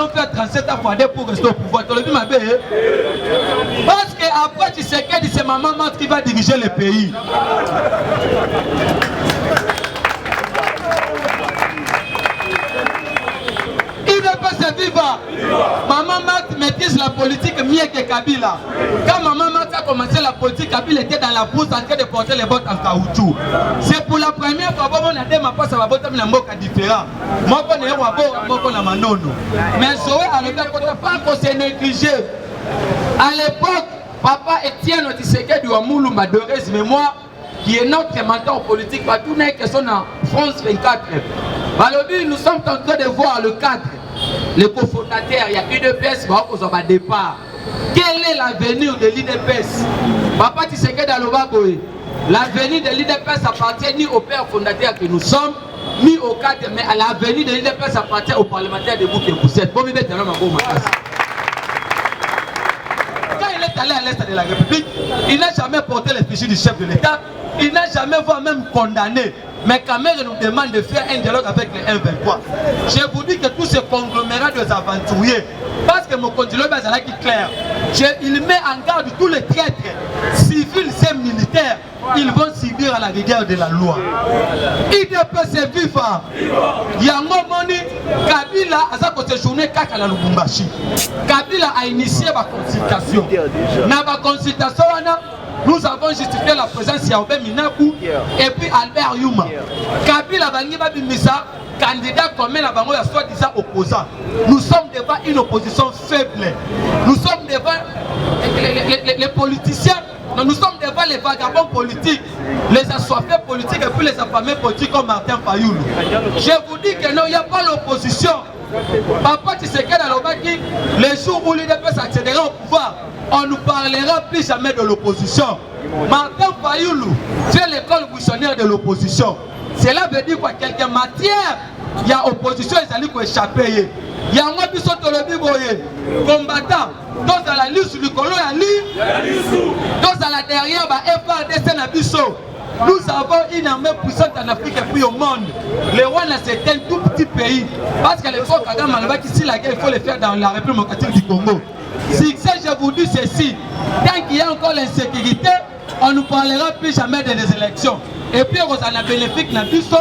allons faire 37 ans pour rester au pouvoir. Tu le dis, ma belle? Parce qu'après, tu sais que c'est ma maman qui va diriger le pays. Viva. Maman Marthe maîtrise la politique mieux que Kabila. Quand maman Marthe a commencé la politique, Kabila était dans la brousse en train de porter les bottes en caoutchouc. C'est pour la première fois que on a démarré ça va botter dans boca différent. Moi je connais Wabo, na Manono. Mais Zoé a le pas qu'on s'est négligé. À l'époque, papa Étienne Tshisekedi Ouamoulou m'a donné mémoire qui est notre mentor politique. Bah tout n'est que son en France 24. Balobi, nous sommes en train de voir le cadre. Les cofondateurs, il y a UDPS, on va départ. Quel est l'avenir de l'UDPS? Papa Tshisekedi Alobaboye, l'avenir de l'UDPS appartient ni au père fondateur que nous sommes, ni au cadre, mais à l'avenir de l'UDPS appartient aux parlementaires de Bouké Poussette. Bon, quand il est allé à l'Est de la République, il n'a jamais porté les fichiers du chef de l'État, il n'a jamais voire même condamné. Mais quand même, il nous demande de faire un dialogue avec les M23. Je vous dis que tous ces conglomérats de aventuriers, parce que mon continent est clair, il met en garde tous les traîtres, civils et militaires, ils vont subir à la rigueur de la loi. IDPS viva. Il y a un moment, Kabila a séjourné à la Lubumbashi. Kabila a initié ma consultation. Dans ma consultation, nous avons justifié la présence de Yaobé Minakou et puis Albert Yuma. Kabila Bangiba Bimisa, candidat commun à Bango, soi-disant opposant. Nous sommes devant une opposition faible. Nous sommes devant les politiciens. Nous sommes devant les vagabonds politiques, les assoiffés politiques et puis les affamés politiques comme Martin Fayoulou. Je vous dis que non, il n'y a pas l'opposition. Papa Tshisekedi Alobaki, les jours où l'UDPS accédera au pouvoir, on ne parlera plus jamais de l'opposition. Martin Fayoulou fait l'école buissonnière de l'opposition. Cela veut dire quoi? Quelques matières, il y a opposition, ils allaient échapper. Il y a un épisode de l'Obiboye, combattant, dans la liste du colon, dans la derrière, FRDC Nabiso. Nous avons une armée puissante en Afrique et puis au monde. Le Rwanda c'est un tout petit pays. Parce qu'à l'époque, Kagame a dit si la guerre, il faut le faire dans la République démocratique du Congo. Si je vous dis ceci, tant qu'il y a encore l'insécurité, on ne parlera plus jamais des élections. Et puis on a bénéfique dans Bisso,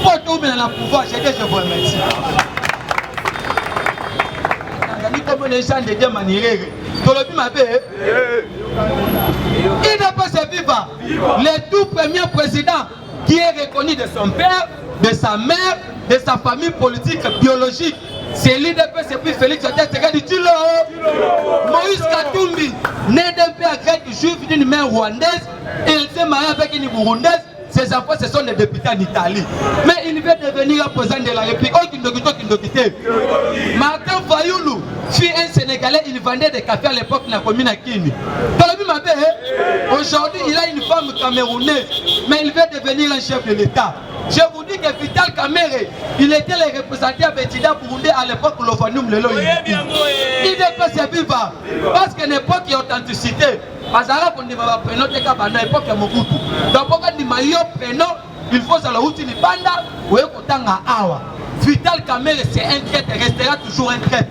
pour tout dans le pouvoir. Je vous remercie. Comme les gens de Dieu maniré. Il n'a pas se vivre. Le tout premier président qui est reconnu de son père, de sa mère, de sa famille politique biologique. C'est l'UDPS et puis Félix Tshisekedi Tshilombo. Moïse Katumbi, né d'un père grec juif d'une mère rwandaise, il s'est marié avec une burundaise. Ses enfants, ce sont des députés en Italie. Mais il veut devenir président de la République. Martin Fayoulou, fut un Sénégalais, il vendait des cafés à l'époque dans la commune à Kini. Aujourd'hui, il a une femme camerounaise, mais il veut devenir un chef de l'État. Je vous dis que Vital Kamerhe, il était le représentant Betida Burundais à l'époque où l'Ofanum Lelo. Il est pas vivant. Parce qu'à l'époque, il y a authenticité. Parce qu'on dit que à l'époque, il y a Mobutu. Donc, quand on dit il faut que la route de Banda ou Awa. Vital Kamerhe, c'est un traître, restera toujours un traître.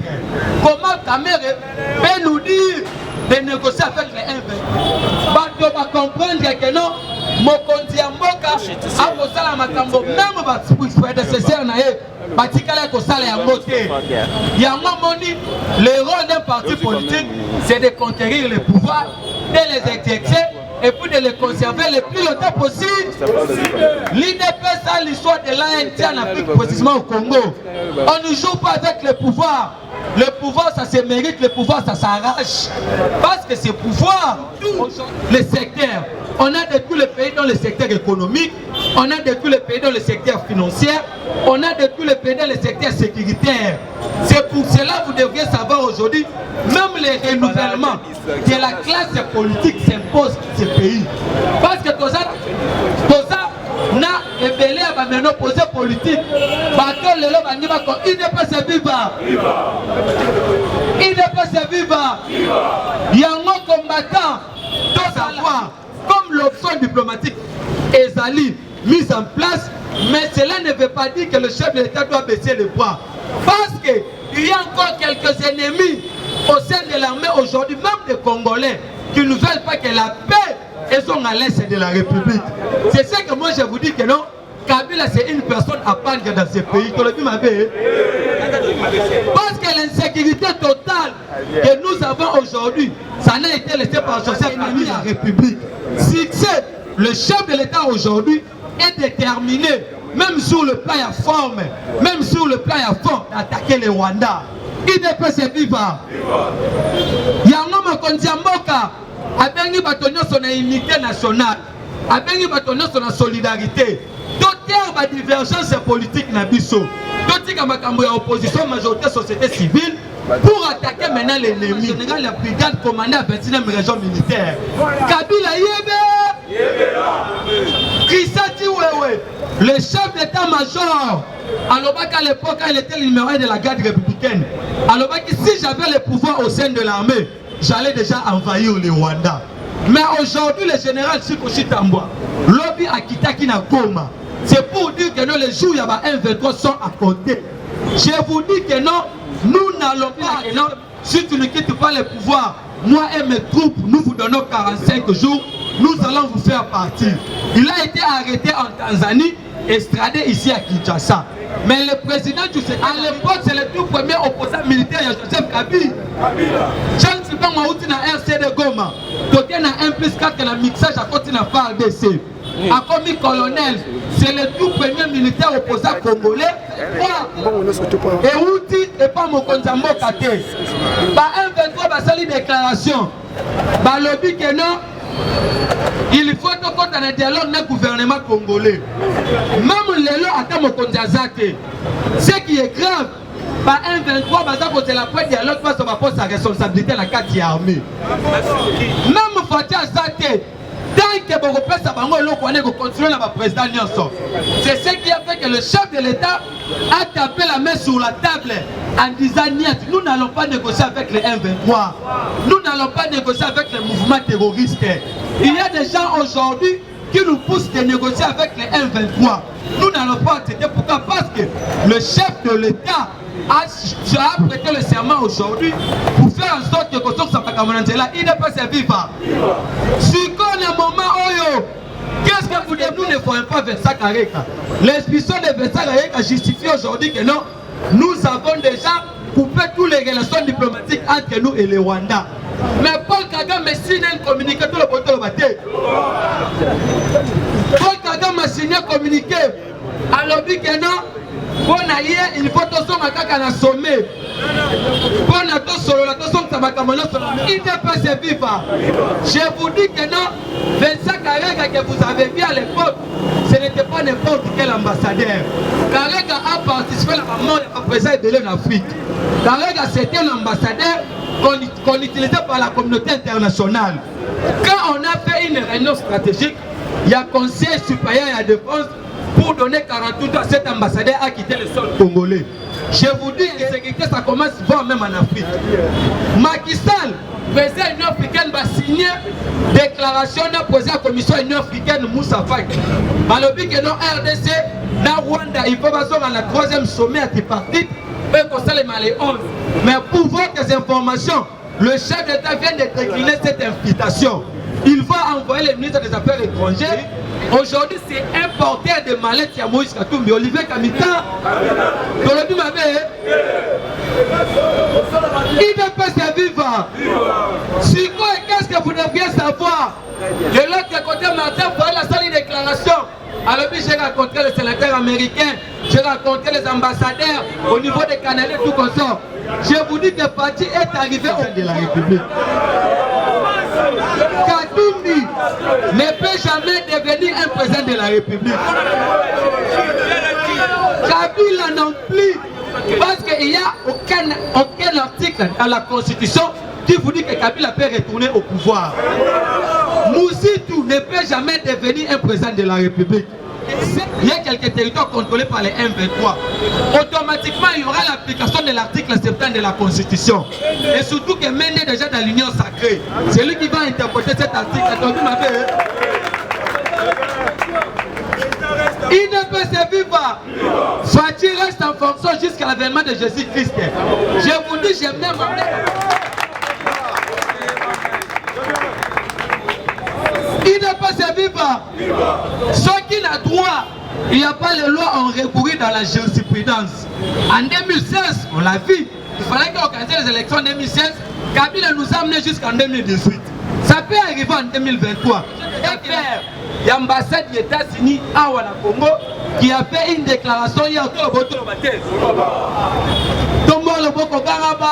Comment Kamerhe peut nous dire de négocier avec les M20? On va comprendre que non, Mokondi Amboka, Akosala Makambo, même les prédécesseurs, Batikala Kosala Yambote. Yamamoni, le rôle d'un parti politique, c'est de conquérir le pouvoir, de les exercer et puis de les conserver le plus longtemps possible. L'IDPS a l'histoire de l'ANT en Afrique, précisément au Congo. On ne joue pas avec le pouvoir. Le pouvoir, ça se mérite, le pouvoir, ça s'arrache. Parce que c'est pouvoir, les secteurs. On a de tous les pays dans le secteur économique, on a de tous les pays dans le secteur financier, on a de tous les pays dans le secteur sécuritaire. C'est pour cela que vous devriez savoir aujourd'hui, même les renouvellements de la classe politique s'imposent dans ces pays. Parce que tout ça na ébélé à ma opposé politique. Bateau le lobe anima ko il n'est pas vivant. Il n'est pas vivant. Il y a un combattant doit savoir comme l'option diplomatique est mise en place, mais cela ne veut pas dire que le chef de l'État doit baisser les bras. Parce que il y a encore quelques ennemis au sein de l'armée aujourd'hui, même des Congolais, qui ne veulent pas que la paix est à l'est de la République. C'est ça que moi je vous dis que non, Kabila c'est une personne à prendre dans ce pays. Parce que l'insécurité totale que nous avons aujourd'hui, ça n'a été laissé par Joseph Kabila à la République. Succès, le chef de l'État aujourd'hui est déterminé, même sur le plan à forme, même sur le plan à fond, d'attaquer les Rwandais. IDP c'est vivant. Yango Mokonzi Mboka abengi bato nyonso na unité nationale, abengi bato nyonso na solidarité. Toter ba divergence politique na biso. Totika makambo ya opposition majorité société civile pour attaquer maintenant l'ennemi. Général la brigade commandée à 29e région militaire. Kabila yebe. Kisati wewe, le chef d'état-major. Alors qu'à l'époque, il était le numéro 1 de la garde républicaine. Alors que si j'avais le pouvoir au sein de l'armée, j'allais déjà envahir le Rwanda. Mais aujourd'hui, le général Sikoshi Tambwa, lobby à Kitaki na Goma. C'est pour dire que non, les jours, il y a 1-23 sont à côté. Je vous dis que non, nous n'allons pas, que non, si tu ne quittes pas le pouvoir, moi et mes troupes, nous vous donnons 45 jours, nous allons vous faire partir. Il a été arrêté en Tanzanie, extradé ici à Kinshasa. Mais le président Tshisekedi, à l'époque, c'est le tout premier opposant militaire de Joseph Kabila. Jean Tsipa Mauti na RCD Goma. Toké na 1+4 na mixage à côté na FARDC. A commis colonel, c'est le tout premier militaire opposant congolais. Et Outi et pas Mokonzi Mboka te. Ba 1-23 ba sali déclaration. Ba lobby que non. Il faut qu'on ait un dialogue avec le gouvernement congolais. Même les lois à Mokonzi Azate. Ce qui est grave, par 1-23, c'est la première dialogue parce qu'on va poser sa responsabilité à la carte armée. Même Fatih Azate, tant que vous repassez à Bango, vous continuez à président Nyonso. C'est ce qui a fait que le chef de l'État a tapé la main sur la table en disant nous n'allons pas négocier avec les M23. Nous n'allons pas négocier avec les mouvements terroristes. Il y a des gens aujourd'hui qui nous poussent de négocier avec les M23. Nous n'allons pas accepter. Pourquoi? Parce que le chef de l'État a prêté le serment aujourd'hui pour faire en sorte que il n'est pas vivant. Si qu'on a un moment où qu'est-ce que vous dites? Nous ne voyons pas Vincent Kareka. L'expulsion de Vincent Kareka justifie aujourd'hui que non, nous avons déjà coupé toutes les relations diplomatiques entre nous et les Rwandais. Mais Paul Kagame signe un communiqué tout le monde le battait. Paul Kagame a signé un communiqué. Alors dit que non, pour naïe, il faut que son macaque à sommet. Pour notre solo, la son tabacamono, il n'est pas vivant. Je vous dis que non, Vincent Kareka que vous avez vu à l'époque, ce n'était pas n'importe quel ambassadeur. Kareka a participé à la mort du président de l'Afrique. Kareka c'était un ambassadeur qu'on utilisait par la communauté internationale. Quand on a fait une réunion stratégique, il y a conseil supérieur à la défense pour donner 48 ans à cet ambassadeur à quitter le sol congolais. Je vous dis que la sécurité ça commence voire même en Afrique. Macky Sall, président de l'Union africaine, va signer déclaration de président de la commission de l'Union africaine Moussa Faki. Balobi que non RDC, dans Rwanda, il faut passer à la 3e sommet à tripartite. Mais pour votre information, le chef d'État vient de décliner cette invitation. Il va envoyer le ministre des Affaires étrangères. Aujourd'hui, c'est importer des mallettes à Moïse Katumbi, Olivier Kamita. Tolobi Mabé. Il ne peut se vivre. Si quoi, qu'est-ce que vous devriez savoir? De l'autre côté, Martin fait la seule déclaration. Alors, j'ai rencontré le sénateur américain, j'ai rencontré les ambassadeurs au niveau des Canadiens, tout comme ça. Je vous dis que Fati est arrivé au sein de la République. Katumbi ne peut jamais devenir un président de la République. Kabila non plus, parce qu'il n'y a aucun article dans la Constitution qui vous dit que Kabila peut retourner au pouvoir. Moussitou ne peut jamais devenir un président de la République. Il y a quelques territoires contrôlés par les M23. Automatiquement, il y aura l'application de l'article 70 de la Constitution. Et surtout que Mende est déjà dans l'union sacrée. C'est lui qui va interpréter cet article. Il ne peut se vivre. Fatih reste en fonction jusqu'à l'avènement de Jésus-Christ. Je vous dis, j'aime bien mon il ne peut se vivre. Ceux qui n'ont droit, il n'y a pas les lois ont recouru dans la jurisprudence. En 2016, on l'a vu, il fallait qu'organiser les élections en 2016. Kabila nous a amené jusqu'en 2018. Ça peut arriver en 2023. Il y a l'ambassade des États-Unis à Congo qui a fait une déclaration hier autour de votre baptême. Tombo le Boko Garaba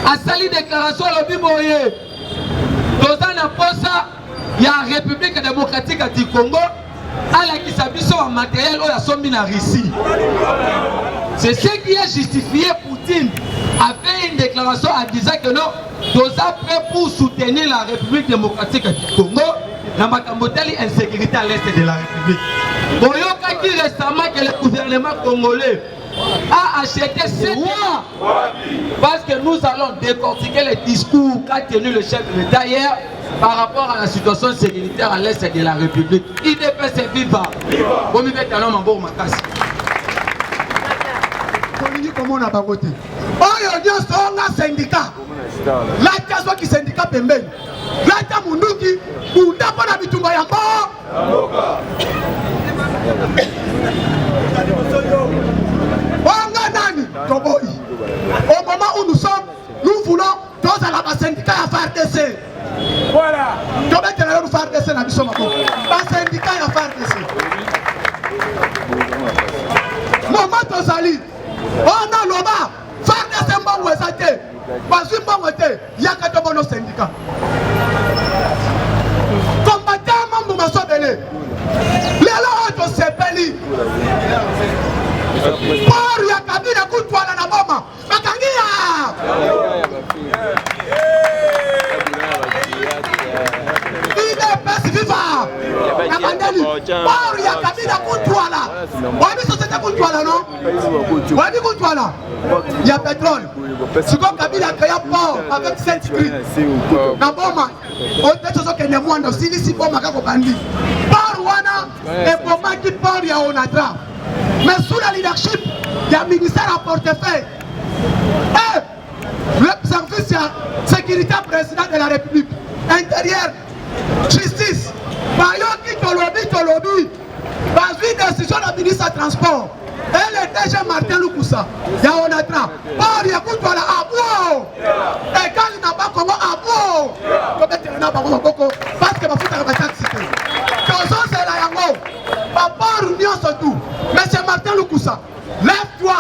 a sali déclaration le Biboye. Dans un poste, il y a la République démocratique du Congo à la qui s'habille en matériel ou la somme en Russie. C'est ce qui a justifié Poutine a fait une déclaration en disant que non, nous sommes prêts pour soutenir la République démocratique du Congo dans ma cambotelle insécurité à l'est de la République. Bon, il y a récemment que le gouvernement congolais a acheté 7 mois parce que nous allons décortiquer les discours qu'a tenu le chef de l'État hier par rapport à la situation sécuritaire à l'est de la République. Il peut se vivre. Bon, il va un bon makasi. Comment on a pas voté? Oh, il y a un syndicat. Là, il y a un syndicat pembeni. Là, il y a un munduki. Où n'a pas d'habitude à y au moment où nous sommes, nous voulons dans un syndicat à FARDC. Voilà. Tu vas mettre le FARDC dans le syndicat à FARDC. Moment Tozali, on a l'OBA, FARDC m'a ouézaté. Parce que il y a 4 bons syndicats. Combattant mambo masobele. Les lois de Sepeli. Pour ya kabila kutwala na boma. Makangia. Il passe viva. Amandeli. Pour ya kabila kutwala. Wabi société kutwala non? Wabi kutwala. Il y a pétrole. Si comme Kabila a créé un port avec 7 cris. Na boma. On peut se que les moines si ici boma kako bandi. Par wana et boma qui part ya onatra. Mais sous la leadership, il y a un ministère à portefeuille. Et le service de sécurité président de la République, intérieur, justice, Bayoki Tolobi, dans une décision de la ministre du Transport, et le DG Martin Lukusa, il y a Onatra, or il y a Koutola à Bois, et quand il n'a pas comment à Bois, il n'a pas beaucoup, parce que ma fille a pas cité. Quand c'est la Yango, papa réunion surtout, monsieur Martin Lukusa, lève-toi,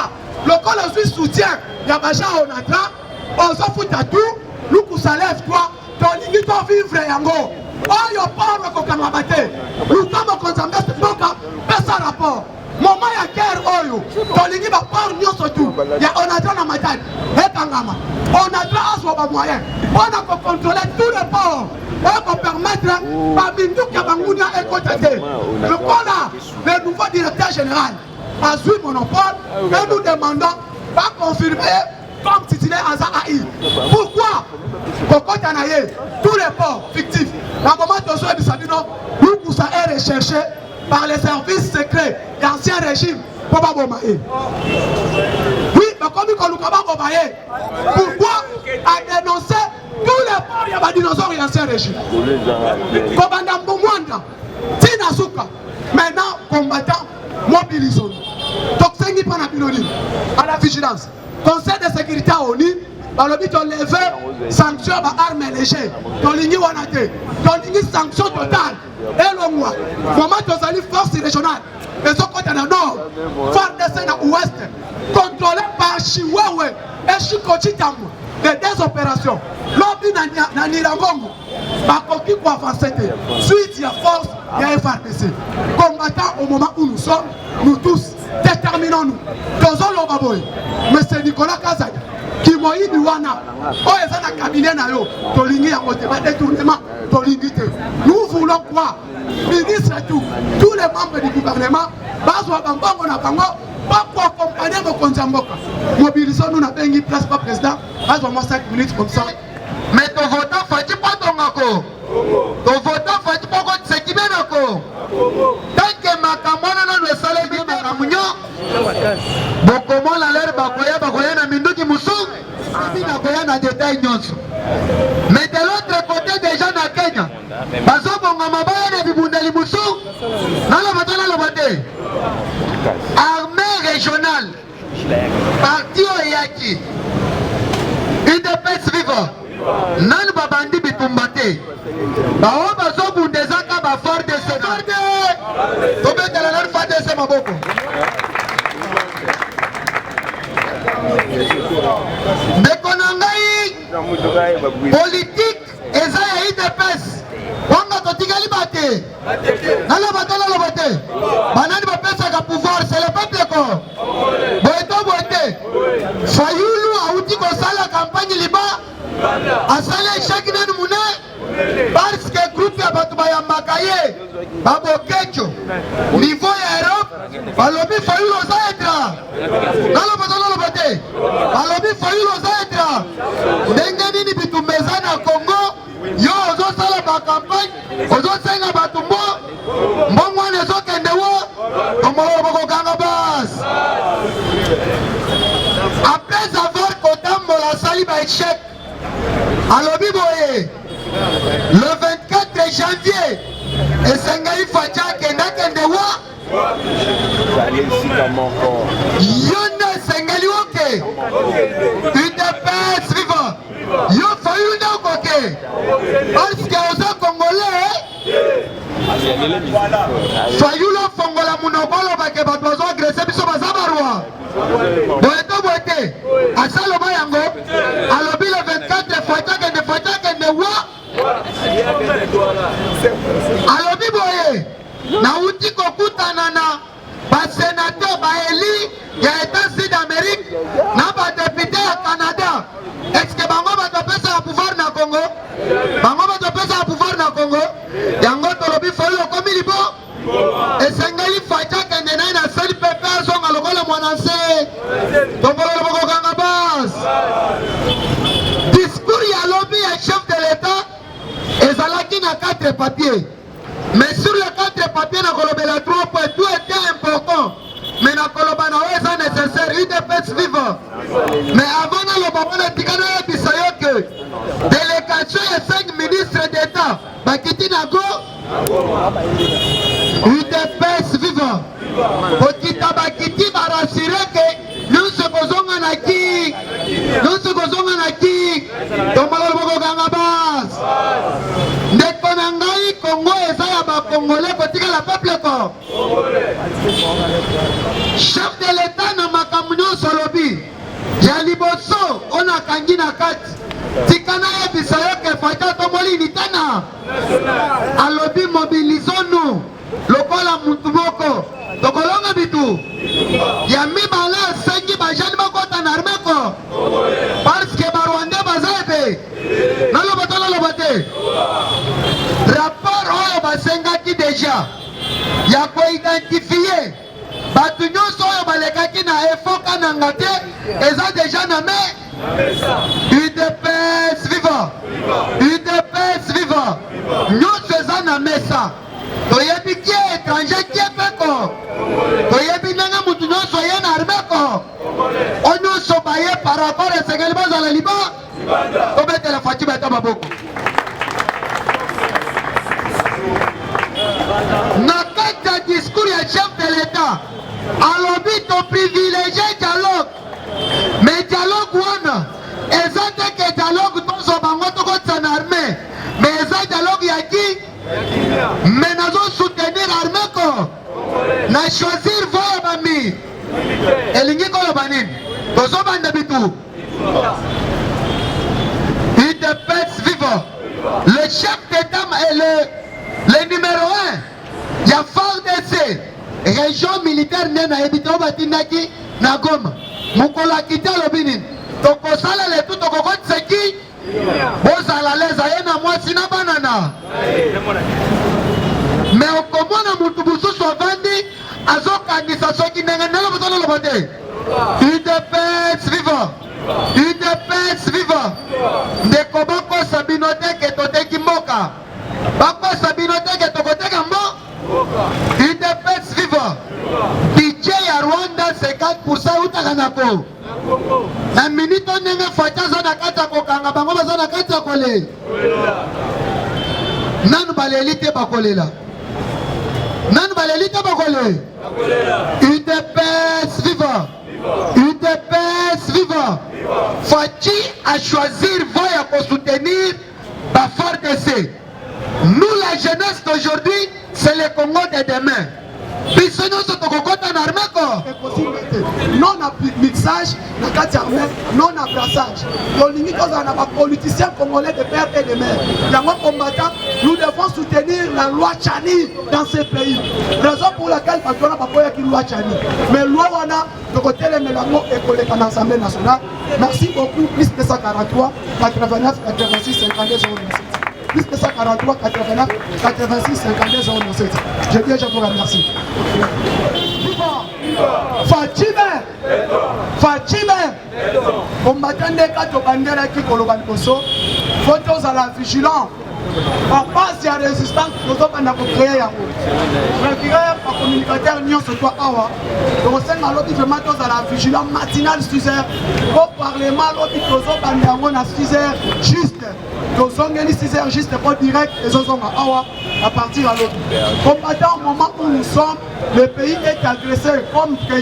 le col le Suisse soutient, il y a Baja Onatra, on s'en fout à tout, Lukusa lève-toi, ton limite en vivre Yango. Oh, il y a pas de Kokamabate, nous sommes consommés, donc, pas ça rapport. Moment ya guerre oyo, tolingi ba par nyo surtout. Ya on a dans ma tête. Etangama. On a dans aswa moyen. On a contrôler tous les ports. On peut permettre ba bindu ka bangunia ekotate. Le voilà, le nouveau directeur général a joué monopole et nous demandons pas confirmer comme titulaire Aza AI. Pourquoi Kokota naye tous les ports fictifs. Dans le moment de Zoé Bissabino, nous pour ça est recherché par les services secrets d'ancien régime pour Babomae. Oui, mais comme il y a pourquoi a dénoncé tous les ports il y a des dinosaures et ancien régime. Kobanda Mbomwanda, Tina Souka, maintenant combattant, mobilisons. Donc c'est une panapiloni à la vigilance. Conseil de sécurité à ONU, dans le but de lever sanctions à armes légères. Dans l'Union Wanate, dans l'Union sanction totale. Et le mois, moment de salir force régionale, les autres côtés dans le nord, FARDC dans l'ouest, contrôlé par Chihuahua et Chikochitam, les deux opérations. Lobby dans Nirangongo, Bakoki pour avancer. Suite, il y a force, il y a FARDC. Combattant au moment où nous sommes, nous tous, déterminons-nous. Dans un lobaboy, M. Nicolas Kazak, qui m'a dit Wana, oh, ils ont un cabinet na yo, Tolingi a voté, pas détournement, Tolingi. Nous voulons quoi? Ministre et tout, tous les membres du gouvernement, Bazwa Bambango na Bango, pas pour accompagner nos Konzamboka. Mobilisons-nous, n'a pas une place, pas président, Bazwa moi 5 minutes comme ça. Mais ton votant, faut-il pas ton mako? Ton votant, faut-il pas ce qui vient encore? tant que makamwana na nesale bi makamunyo bokomo la l'air bakoya na minduki musu bi na koya na détail nyonso. Mais de l'autre côté déjà na Kenya bazo bonga mabaya na bibundali musu na la batala la bate armée régionale parti oyaki UDPS viva nani babandi bitumbate bao bazo bundezaka ba fort de Sénat tobetela na fort de Sénat maboko Mekonangai politique eza ya UDPS wanga totikali bate nala batala la bate banani bapesaka pouvoir c'est le peuple ko boeto boete Fayulu auti kosala campagne liba asala échec nanu mune parce que groupe ya bato bayambaka ye babokecho niveau ya Europe balobi Fayulu oza etra nala batala la bate balobi Fayulu oza etra ndenge nini bitumba eza na Congo yo ozosala bacampagne ozosenga bato mbongwana ezokende wo tomolobokokanga base après avoir kotambola asali baéchec alobi boye le 24 janvier esengai facha akendakende wa yo nde esengeli oke UDPS viva yo Fayulu nde okoke parce que oza congolais Fayulu ofongola munoko olobake bato bazo agrese biso baza barwa boyeto boyete asaloba yango alobi le 24 fatakende wa alobi boye nauti kokutana na basénateur baeli ya États-Unis d'Amérique na badepute ya Canada. Est-ce que bango batopesa ya pouvoir na Congo? Bango batopesa ya pouvoir na Congo? Yango tolobi Fayulu okomi libo esengeli facha kende na ina seli pepe azonga lokola mwananse tombolo lobokokanga base. Discours ya lobby ya chef de l'État ezalaki na 4 papiers. Mais sur les 4 papiers na kolobela 3 points, tout était important. Mais na koloba na eza nécessaire UDPS viva. Mais avant na loba wana tikana ya bisayo que délégation ya 5 ministres d'État bakiti na go UDPS viva. Okita bakiti barasire que nous se kozonga na ki tomala loboko kanga base. Ndeko na ngai Congo eza ya ba Congolais kotika la peuple ko. Chef de l'État na makambo nyonso alobi ya liboso ona kangi na kati tikana yebisa yo ke fata tomoli litana alobi mobilisons-nous lokola mutu moko tokolonga bitu ya mibale asengi bajani bakota na arme ko parce que barwandais baza ebe naloba te rapport oyo basengaki deja ya koidentifie bato nyonso oyo balekaki na efoka nanga te eza deja na me UDPS viva UDPS viva nyonso eza na mesa toyebi kie étranger kie peko toyebi ndenge mutu nyonso ye na arme ko o nyonso baye par rapport esengeli bazala liba tobetela fati beta maboko na kati ya discours ya chef de l'État alobi to privilégié dialogue mais dialogue wana eza te ke dialogue tozo bango tokotisa na armée mais eza dialogue ya ki mais nazo soutenir armée ko na choisir voya bami elingi koloba nini tozobanda bitu UDPS viva le chef d'État et le numéro 1 ya FARDC région militaire nde nayebi te obatindaki na Goma mokolo akita alobi nini tokosala letu tokokotisaki bozala leza ye na mwasi na banana me okomona mutu mosusu avandi azokangisa soki ndenge ndenge bozololoba te UDPS viva UDPS viva ndeko bakosa bino te ke toteki mboka bakosa bino te ke tokoteka mbo na po na minute ndenge Fatia zo na kati ya kokanga bango baza na kati ya kolela nanu baleli te bakolela nanu baleli te bakolela UDPS viva UDPS viva Fatia a choisir voya pour soutenir la FARDC. Nous la jeunesse d'aujourd'hui c'est le Congo de demain. Non à mixage, non à brassage. Les politiciens congolais de père et de mère. Nous devons soutenir la loi Tchani dans ce pays. Raison pour laquelle nous avons une loi Tchani. Mais loi wana de côté les mélanges et dans l'Assemblée nationale. Merci beaucoup. Plus de 143, 89, 86, 52 euros. Plus de 143, 89, 86, 52 euros. Je dis, je vous remercie. Fatime on m'attendait quand on bandera qui koloban koso photos à la vigilance en face à résistance nous avons créé yango la communicateur nion se toi awa donc c'est ma lobby vraiment tous à la vigilance matinale 6h au parlement lobby tous bandi yango na 6h juste donc on gagne 6h juste pour direct et on va awa à partir à l'autre combattant au moment où nous sommes le pays est agressé comme que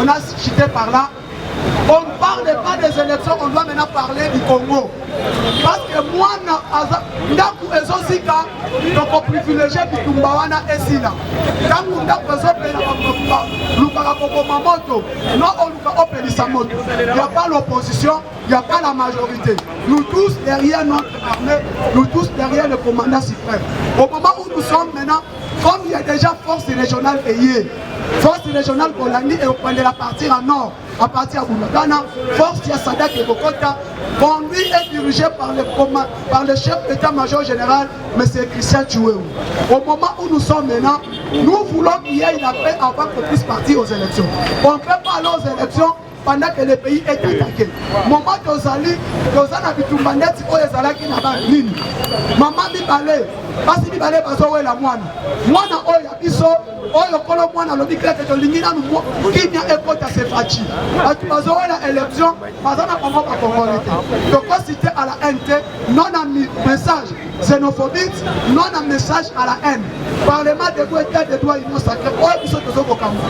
on a cité par là. On ne parle pas des élections, on doit maintenant parler du Congo. Parce que moi, donc on privilégie Bitumbawana et Sina. Quand on a besoin de il n'y a pas l'opposition, il n'y a pas la majorité. Nous tous derrière notre armée, nous tous derrière le commandant suprême. Au moment où nous sommes maintenant, comme il y a déjà force régionale payée, force régionale Bolani et au point de la partie en nord, à partir de Boulagana, force Yassadak et Bokota, conduit et dirigé par le chef d'état-major général, M. Christian Tchouéou. Au moment où nous sommes maintenant, nous voulons qu'il y ait la paix avant qu'on puisse partir aux élections. On ne peut pas aller aux élections pendant que le pays est attaqué. Moment Tozali, Tozana Bitumbaneti, Oyezalaki Nabanini. Maman Bibale, Basi Bibale Bazoé la moine. Moine Oya Biso, Oyo Kolo Moine, le Biclet de Lingina, qui vient écouter à ses fatis. Bazoé la élection, Bazana Congo à Congolais. Donc, citer à la NT, non à message xénophobique, non à message à la haine. Parlement de droit et de droit, il nous sacré. Oyo Biso Tozo Kokamou.